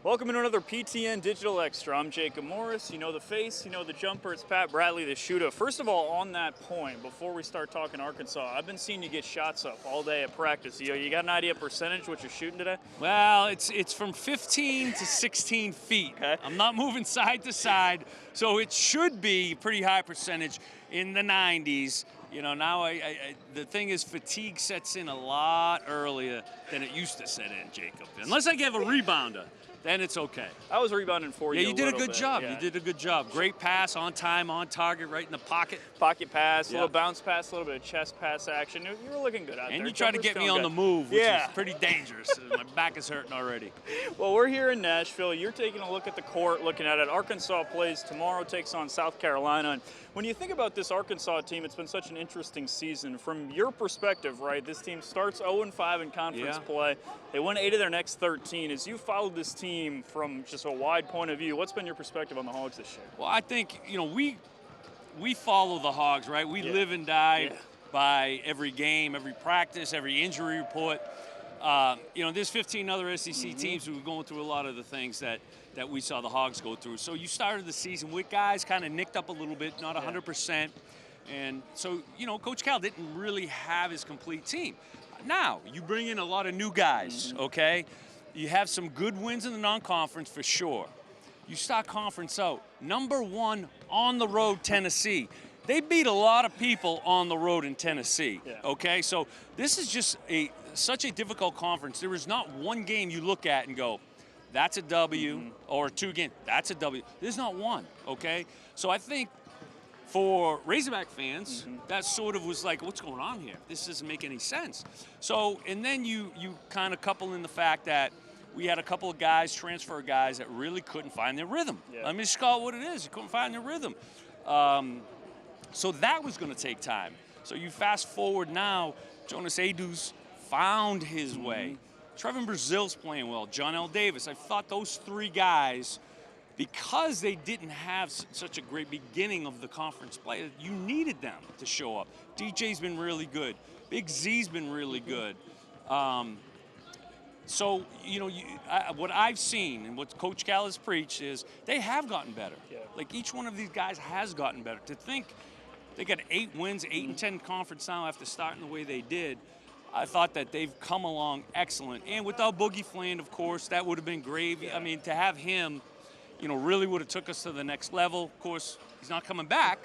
Welcome to another PTN Digital Extra. I'm Jacob Morris. You know the face, you know the jumper. It's Pat Bradley, the shooter. First of all, on that point, before we start talking Arkansas, I've been seeing you get shots up all day at practice. You got an idea of percentage what you're shooting today? Well, it's from 15 to 16 feet. Okay. I'm not moving side to side, so it should be pretty high percentage in the 90s. You know, now the thing is fatigue sets in a lot earlier than it used to set in, Jacob. Unless I give a rebounder, then it's okay. I was rebounding for you. Yeah, you did a good bit. job. Yeah. You did a good job. Great pass, on time, on target, right in the pocket. Pocket pass, a Yep. little bounce pass, a little bit of chest pass action. You were looking good out there. And you tried to Jumper's get me feeling on the good. move, which Yeah. is pretty dangerous. My back is hurting already. Well, we're here in Nashville. You're taking a look at the court, looking at it. Arkansas plays tomorrow, takes on South Carolina. And when you think about this Arkansas team, it's been such an interesting season. From your perspective, right, this team starts 0-5 in conference play. They won 8 of their next 13. As you followed this team from just a wide point of view, what's been your perspective on the Hogs this year? Well, I think, you know, we follow the Hogs, right? We live and die by every game, every practice, every injury report. You know, there's 15 other SEC teams who are going through a lot of the things that we saw the Hogs go through. So you started the season with guys kind of nicked up a little bit, not 100%. And so, you know, Coach Cal didn't really have his complete team. Now, you bring in a lot of new guys, okay? You have some good wins in the non-conference for sure. You start conference out. Number one on the road, Tennessee. They beat a lot of people on the road in Tennessee, okay? So this is just such a difficult conference. There is not one game you look at and go, that's a W, or two games, that's a W. There's not one, okay? So I think for Razorback fans, that sort of was like, what's going on here? This doesn't make any sense. So, and then you kind of couple in the fact that we had a couple of guys, transfer guys, that really couldn't find their rhythm. I mean, just call it what it is. You couldn't find their rhythm. So that was going to take time. So you fast forward now, Jonas Adu's found his way. Trevin Brazil's playing well. John L. Davis. I thought those three guys, because they didn't have such a great beginning of the conference play, you needed them to show up. DJ's been really good. Big Z's been really good. So, you know, what I've seen and what Coach Cal has preached is they have gotten better. Like each one of these guys has gotten better. To think they got 8 wins, 8-10 conference now after starting the way they did, I thought that they've come along excellent. And without Boogie Fland, of course, that would have been gravy. I mean, to have him, you know, really would have took us to the next level. Of course, he's not coming back,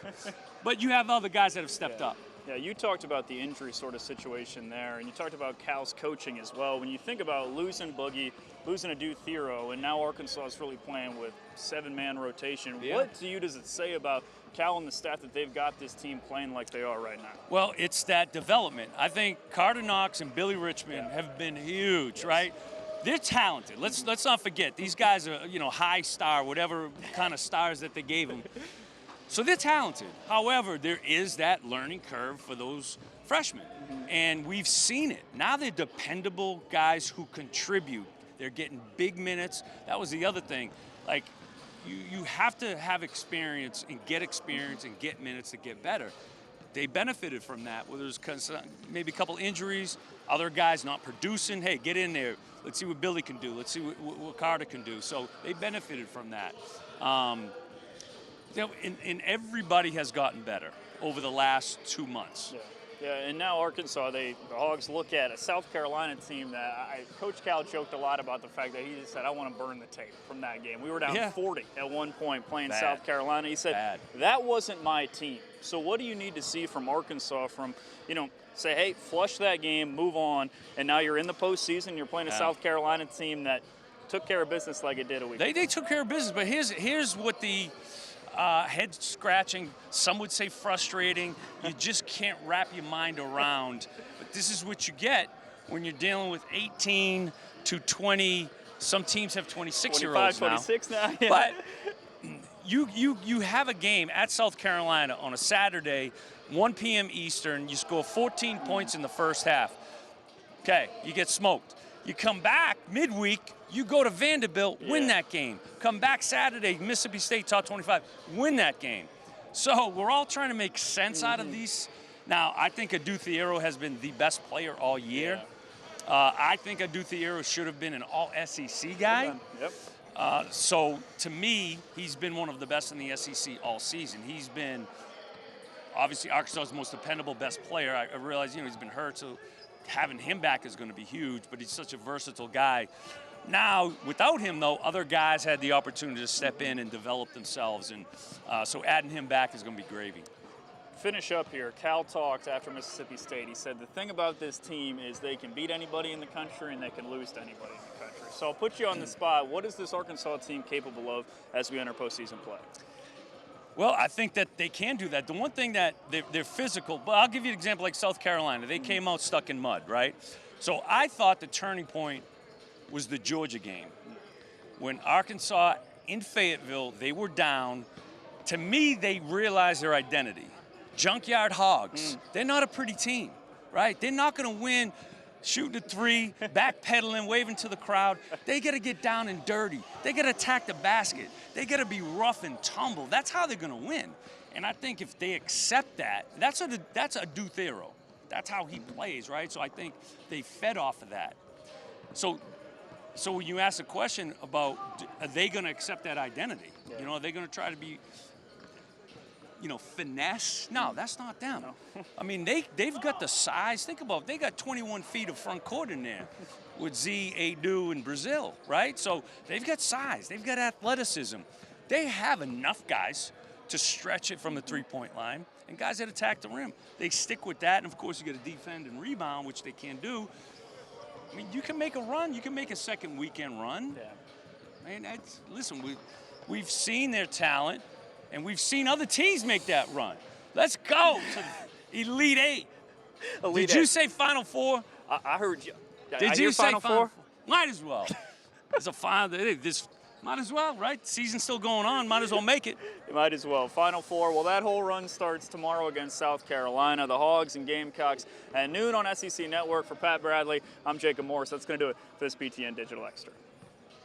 but you have other guys that have stepped up. Yeah, you talked about the injury sort of situation there, and you talked about Cal's coaching as well. When you think about losing Boogie, losing Adu Thero, and now Arkansas is really playing with 7-man rotation, what to you does it say about Cal and the staff that they've got this team playing like they are right now? Well, it's that development. I think Carter Knox and Billy Richmond have been huge, right? They're talented. Let's not forget, these guys are, you know, high star, whatever kind of stars that they gave them. So they're talented. However, there is that learning curve for those freshmen. And we've seen it. Now they're dependable guys who contribute. They're getting big minutes. That was the other thing. Like, you have to have experience and get minutes to get better. They benefited from that. Well, there's maybe a couple injuries, other guys not producing. Hey, get in there. Let's see what Billy can do. Let's see what Carter can do. So they benefited from that. You know, and everybody has gotten better over the last 2 months. Yeah, and now Arkansas, the Hogs look at a South Carolina team that Coach Cal joked a lot about the fact that he just said, I want to burn the tape from that game. We were down 40 at one point playing South Carolina. He said, that wasn't my team. So what do you need to see from Arkansas from, you know, say, hey, flush that game, move on, and now you're in the postseason, you're playing a South Carolina team that took care of business like it did a week ago. They took care of business, but here's what the head scratching, some would say frustrating, you just can't wrap your mind around. But this is what you get when you're dealing with 18 to 20, some teams have 26-year-olds 26 now. Yeah. But you have a game at South Carolina on a Saturday, 1 p.m. Eastern, you score 14 points in the first half. Okay, you get smoked. You come back midweek, you go to Vanderbilt, win that game. Come back Saturday, Mississippi State, top 25, win that game. So we're all trying to make sense out of these. Now, I think Adu Thero has been the best player all year. I think Adu Thero should have been an all-SEC guy. So to me, he's been one of the best in the SEC all season. He's been obviously Arkansas's most dependable, best player. I realize, he's been hurt, so having him back is going to be huge, but he's such a versatile guy. Now, without him, though, other guys had the opportunity to step in and develop themselves, and so adding him back is going to be gravy. Finish up here. Cal talked after Mississippi State. He said the thing about this team is they can beat anybody in the country and they can lose to anybody in the country. So I'll put you on the spot. What is this Arkansas team capable of as we enter postseason play? Well, I think that they can do that. The one thing that they're physical, but I'll give you an example like South Carolina. They came out stuck in mud, right? So I thought the turning point was the Georgia game. When Arkansas in Fayetteville, they were down. To me, they realized their identity. Junkyard Hogs. They're not a pretty team, right? They're not going to win shooting a three, backpedaling, waving to the crowd. They got to get down and dirty. They got to attack the basket. They got to be rough and tumble. That's how they're going to win. And I think if they accept that, that's a Duthero. That's how he plays, right? So I think they fed off of that. So when you ask a question about are they going to accept that identity? Yeah. Are they going to try to be finesse? No, that's not them. No. I mean, they've got the size. Think about it. They got 21 feet of front court in there with Z, Adu, and Brazil, right? So they've got size. They've got athleticism. They have enough guys to stretch it from the three-point line and guys that attack the rim. They stick with that, and, of course, you got to defend and rebound, which they can do. I mean, you can make a run. You can make a second weekend run. Yeah. Man, listen, we've seen their talent. And we've seen other teams make that run. Let's go to Elite Eight. Did you say Final Four? I heard you. Did you say Final Four? Might as well. It's a final. This might as well, right? Season's still going on. Might as well make it. You might as well. Final Four. Well, that whole run starts tomorrow against South Carolina. The Hogs and Gamecocks at noon on SEC Network. For Pat Bradley, I'm Jacob Morris. That's going to do it for this PTN Digital Extra.